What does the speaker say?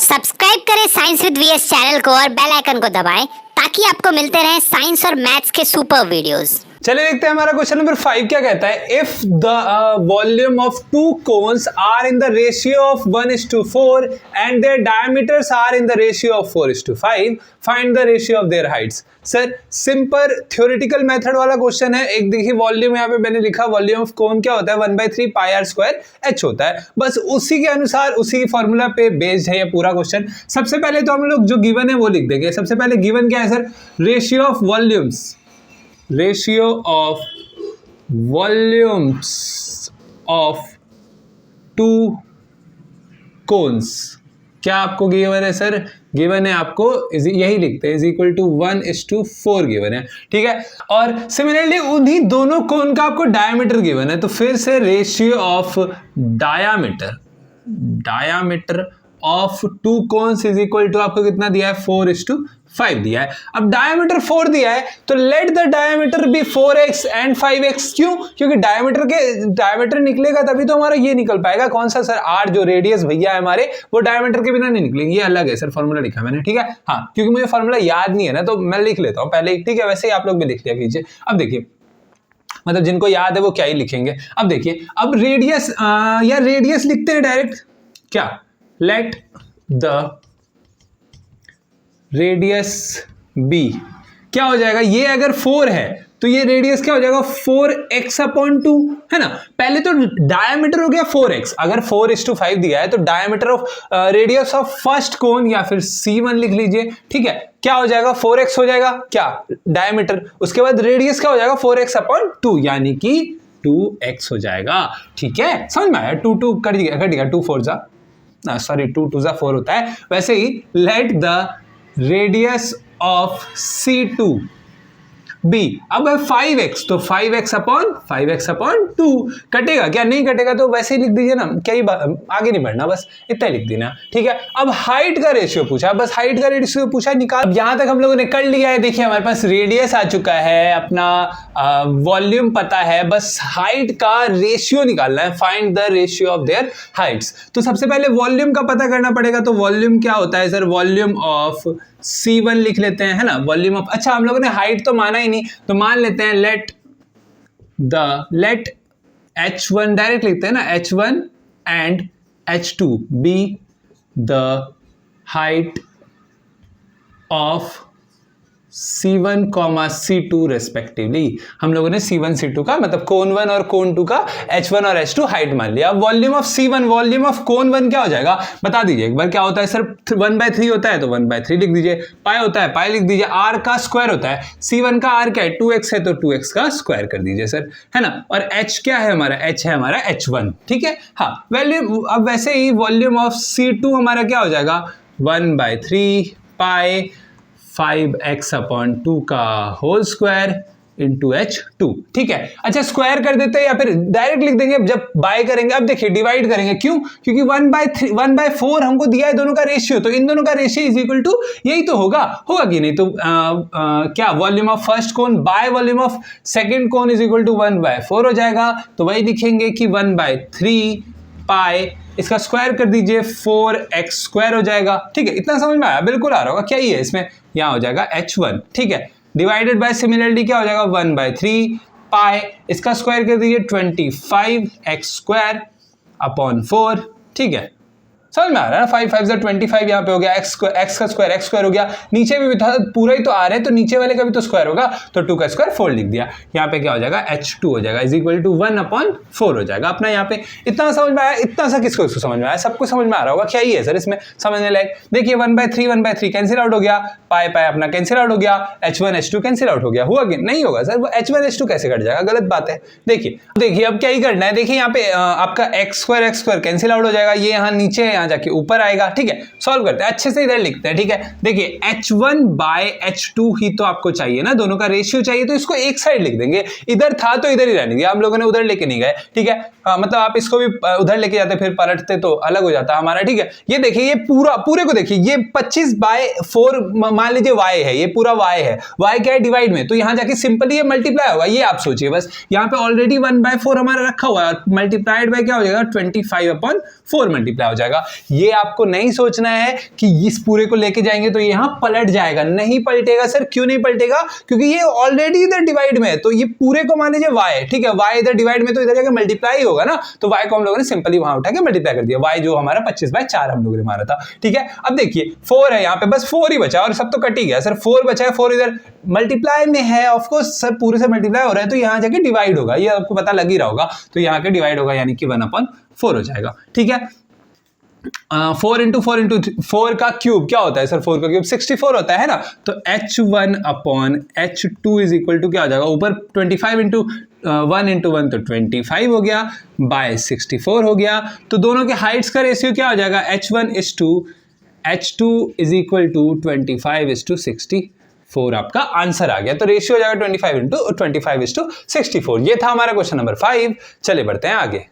Subscribe करें science with VS channel को और बेल आइकन को दबाएं ताकि आपको मिलते रहें साइंस और मैथ्स के सुपर वीडियोस। चलिए देखते हैं हमारा क्वेश्चन नंबर 5 क्या कहता है। If the volume of two cones are in the ratio of 1:4 and their diameters are in the ratio of 4:5 find the ratio of their heights. Sir simple theoretical method वाला question है। एक देखिए volume यहाँ पे मैंने लिखा, volume of cone क्या होता है 1/3 πr² होता है। बस उसी के अनुसार उसी फॉर्मूला पे बेस्ड है ये पूरा क्वेश्चन। सबसे पहले तो हम लोग जो गिवन है वो लिख देंगे। सबसे पहले गिवन क्या है sir, ratio of volumes, ratio of volumes of two cons. क्या आपको गिवन है सर, गिवन है आपको यही लिखते हैं, इज इक्वल टू 1:4 गिवन है, ठीक है। और सिमिलरली उन्हीं दोनों कोन का आपको डायमीटर गिवन है, तो फिर से ratio of diameter, diameter of two cones is equal to आपको कितना दिया है 4:5 दिया है। अब डायमीटर 4 दिया है तो let the diameter be 4x and 5x। क्यों? क्योंकि डायमीटर निकलेगा तभी तो हमारा ये निकल पाएगा। कौन सा सर, r जो रेडियस भैया है हमारे, वो डायमीटर के बिना नहीं निकलेंगे। ये अलग है सर, फॉर्मूला लिखा मैंने, ठीक है। हाँ, क्योंकि मुझे फॉर्मूला याद नहीं है ना तो मैं लिख लेता हूँ पहले ही, ठीक है। वैसे ही आप लोग भी लिख लिया कीजिए। अब देखिए, मतलब जिनको याद है वो क्या ही लिखेंगे। अब देखिए, अब रेडियस या रेडियस लिखते हैं डायरेक्ट। क्या, लेट द रेडियस बी क्या हो जाएगा, ये अगर 4 है तो ये रेडियस क्या हो जाएगा 4x/2 है ना। पहले तो डायमीटर हो गया 4x, अगर 4:5 दिया है तो diameter of radius of first cone या फिर C1 लिख लीजिए, ठीक है। क्या हो जाएगा 4x हो जाएगा क्या डायमीटर, उसके बाद रेडियस क्या हो जाएगा 4x/2 यानी कि 2x हो जाएगा, ठीक है। समझ में आया, 2 कर दिया 2 4 जा, सॉरी 2 2 4 होता है। वैसे ही let the radius of C2 B, अब है 5x तो 5x/2 कटेगा क्या, नहीं कटेगा तो वैसे ही लिख दीजिए ना, क्या ही आगे नहीं बढ़ना, बस इतना ही लिख देना, ठीक है। अब हाइट का रेशियो पूछा, बस हाइट का रेशियो पूछा निकाल। अब यहां तक हम लोगों ने कर लिया है। देखिए हमारे पास रेडियस आ चुका है, अपना वॉल्यूम पता है, बस हाइट का रेशियो निकालना है। Find the ratio of their Heights. तो सबसे पहले वॉल्यूम का पता करना पड़ेगा। तो वॉल्यूम क्या होता है सर, वॉल्यूम ऑफ C1 लिख लेते हैं, है ना। वॉल्यूम ऑफ, अच्छा हम लोगों ने हाइट तो माना ही नहीं तो मान लेते हैं लेट H1 डायरेक्ट लिखते हैं ना, H1 and H2 be the height of C1, C2 respectively. हम लोगों ने C1 C2 का मतलब कोन 1 और कोन 2 का H1 और H2 हाइट मान लिया। Volume of C1, volume of cone 1 क्या हो जाएगा बता दीजिए एक बार। क्या होता है सर, 1/3 होता है तो 1/3 लिख दीजिए, पाई होता है पाई लिख दीजिए, r का स्क्वायर होता है। C1 का r क्या है 2x है तो 2x का स्क्वायर कर दीजिए सर, है ना। और h क्या है हमारा, h है हमारा H1, ठीक है। हाँ वैल्यू, अब वैसे ही वॉल्यूम ऑफ C2 हमारा क्या हो जाएगा 1/3 पाई 5x/2 का होल स्क्वायर इंटू H2, ठीक है। अच्छा स्क्वायर कर देते हैं या फिर डायरेक्ट लिख देंगे जब बाय करेंगे। अब देखिए डिवाइड करेंगे, क्यों, क्योंकि 1/4 हमको दिया है दोनों का रेशियो, तो इन दोनों का रेशियो इज इक्वल टू यही तो होगा कि नहीं। तो क्या volume of first cone by volume of second cone is equal to 1/4 हो जाएगा। तो वही लिखेंगे कि 1/3 पाई, इसका स्क्वायर कर दीजिए 4x² हो जाएगा, ठीक है। इतना समझ में आया, बिल्कुल आ रहा होगा। क्या ही है इसमें, यहाँ हो जाएगा H1, ठीक है। डिवाइडेड बाय सिमिलरली क्या हो जाएगा 1/3 पाई, इसका स्क्वायर कर दीजिए 25x²/4, ठीक है। समझ में आ रहा है ना, 5 5 25 यहाँ पे हो गया, x का स्क्वायर हो गया। नीचे भी था पूरा ही तो आ रहा है तो नीचे वाले का भी तो स्क्वायर होगा, तो 2 का स्क्वायर 4 लिख दिया। यहाँ पे क्या हो जाएगा H2 हो जाएगा इज इक्वल टू 1/4 हो जाएगा अपना। यहाँ पे इतना समझ में आया, इतना सा किसको समझ में आया, सबको समझ में आ रहा होगा। क्या ही है सर इसमें समझने लायक। देखिए 1/3 कैंसिल आउट हो गया, पाई अपना कैंसिल आउट हो गया, H1 H2 कैंसिल आउट हो गया। हुआ कि नहीं होगा सर, वो H1 H2 कैसे कट जाएगा, गलत बात है। देखिए अब क्या ही करना है, देखिए यहाँ पे आपका x² कैंसिल आउट हो जाएगा, ये यहाँ नीचे यहाँ जाके ऊपर आएगा, ठीक है। सॉल्व करते हैं, अच्छे से इधर लिखते हैं, ठीक है। देखिए H1/H2 ही तो आपको चाहिए ना, दोनों का रेशियो चाहिए, तो इसको एक साइड लिख देंगे। इधर था तो इधर ही रहने दिया, हम लोगों ने उधर लेके नहीं गए, ठीक है। मतलब आप इसको भी उधर लेके जाते फिर पलटते तो अलग हो जाता हमारा, ठीक है। ये देखिए ये पूरे को देखिए, ये 25/4 मान लीजिए y है, ये पूरा y है। y क्या है डिवाइड में, तो यहाँ जाके सिंपली ये मल्टीप्लाई होगा। ये आप सोचिए बस, यहाँ पे ऑलरेडी 1/4 हमारा रखा हुआ है, मल्टीप्लाइड बाय क्या हो जाएगा 25/4 मल्टीप्लाई हो जाएगा। ये आपको नहीं सोचना है कि इस पूरे को लेके जाएंगे तो यहाँ पलट जाएगा, नहीं पलटेगा सर। क्यों नहीं पलटेगा? क्योंकि ये ऑलरेडी इधर डिवाइड में है, तो ये पूरे को मान लीजिए y, ठीक है, y इधर डिवाइड में तो इधर जाके मल्टीप्लाई होगा ना, तो y को हम लोगों ने सिंपली वहां उठा के मल्टीप्लाई कर दिया, y जो हमारा 25/4 हम लोगों ने मारा था, ठीक है। अब देखिए 4 है यहाँ पे, बस 4 ही बचा और सब तो कट ही गया सर, 4 बचा है, 4 इधर मल्टीप्लाई में है, ऑफ कोर्स सर पूरे से मल्टीप्लाई हो रहा है तो यहाँ जाके डिवाइड होगा, ये आपको पता लग ही रहा होगा, तो यहाँ के डिवाइड होगा यानी कि 1/4 हो जाएगा, ठीक है। 4 इंटू 4 का क्यूब क्या होता है सर? 4 का क्यूब 64 होता है ना, तो h1/h2 इज इक्वल टू क्या हो जाएगा? ऊपर 25 इंटू 1 इंटू 1 तो 25 हो गया, बाय 64 हो गया, तो दोनों के हाइट्स का रेशियो क्या हो जाएगा? h1:h2 इज इक्वल टू 25:64 आपका आंसर आ गया। तो रेशियो हो जाएगा 25:25:64। ये था हमारा क्वेश्चन नंबर 5। चले बढ़ते हैं आगे।